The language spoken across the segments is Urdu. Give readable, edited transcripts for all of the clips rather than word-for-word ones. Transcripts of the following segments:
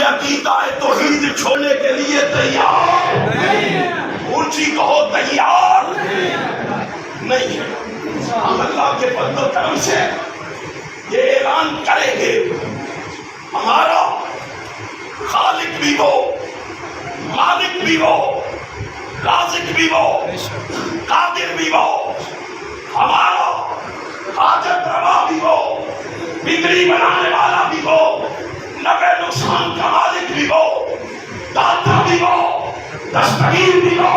یہ عقیدہ توحید چھوڑنے کے لیے تیار اونچی کہو تیار نہیں ہے. ہم اللہ کے فضل و کرم سے یہ اعلان کریں گے ہمارا خالق بھی وہ، مالک بھی وہ، رازق بھی وہ، قادر بھی وہ، ہمارا حاجت روا بھی وہ، بگڑی بنانے والا بھی وہ، نفع نقصان کا مالک بھی وہ، داتا بھی وہ، دستگیر بھی وہ،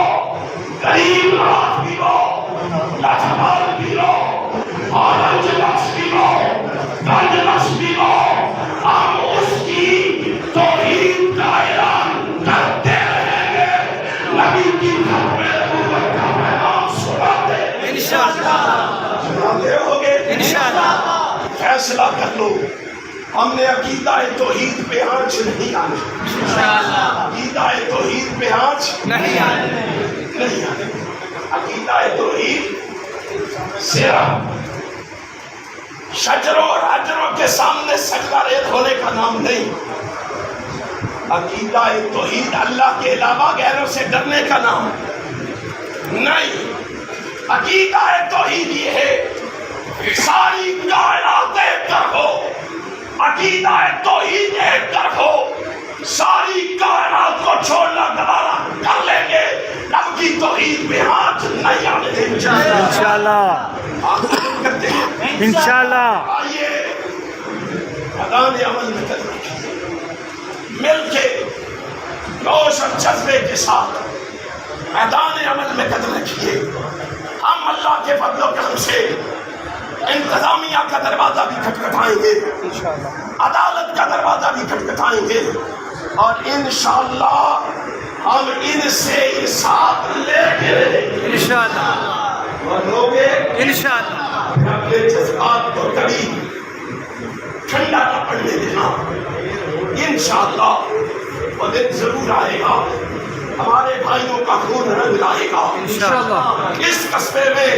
کریم نواز بھی وہ، لاجواب بھی وہ، اورنج بخش بھی وہ، گنج بخش بھی وہ. ہم اس کی توحید کا اعلان کرتے رہیں گے، نبی کی ختم نبوت کا پیغام سناتے سناتے ہوگے انشاءاللہ. فیصلہ کر لو، ہم نے عقیدہ توحید پہ آنچ نہیں آنے، عقیدہ توحید پہ آنچ نہیں آنے. عقیدہ توحید صرف شجروں اور حجروں کے سامنے سجدہ ریز ہونے کا نام نہیں. عقیدہ توحید اللہ کے علاوہ غیروں سے ڈرنے کا نام نہیں. عقیدہ توحید یہ ہے ساری کائنات ایک طرف ہو، عقیدہ توحید ایک طرف ہو، ساری کائنات کو چھوڑنا گوارا کر لیں گے، رب کی توحید میں ہاتھ نہیں آنے دیں گے انشاءاللہ. کرتے ہیں انشاءاللہ. آئیے میدان عمل میں قدم رکھیے، مل کے جوش اور جذبے کے ساتھ میدان عمل میں قدم رکھیے. ہم اللہ کے فضل و کرم سے انتظامیہ کا دروازہ بھی کھٹکھٹائیں گے، عدالت کا دروازہ بھی کھٹکھٹائیں گے، اور انشاءاللہ ہم ان سے حساب لے کے انشاءاللہ اور لوگے انشاءاللہ. اپنے جذبات کو کبھی ٹھنڈا نہ پڑنے دینا. انشاءاللہ وہ دن ضرور آئے گا، ہمارے بھائیوں کا خون رنگ لائے گا انشاءاللہ. اس قصبے میں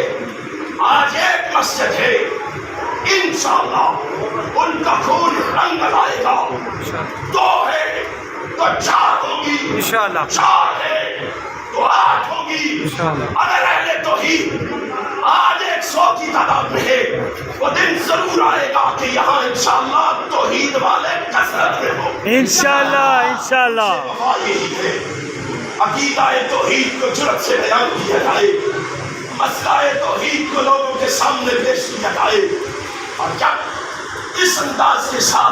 آج ایک مسجد ہے، انشاءاللہ ان کا خون رنگ لائے گا. دو ہے تو چار ہوگی انشاءاللہ، چار ہے تو آٹھ ہوگی اگر اہل توحید آج 100 کی تعداد میں ہے. وہ دن ضرور آئے گا کہ یہاں انشاءاللہ توحید والے کثرت میں ہوں انشاءاللہ. انشاءاللہ یہی ہے عقیدہ توحید کو جرأت سے بیان کیا جائے، مسئلہ توحید کو لوگوں کے سامنے پیش کیا جائے، اور جب اس انداز کے ساتھ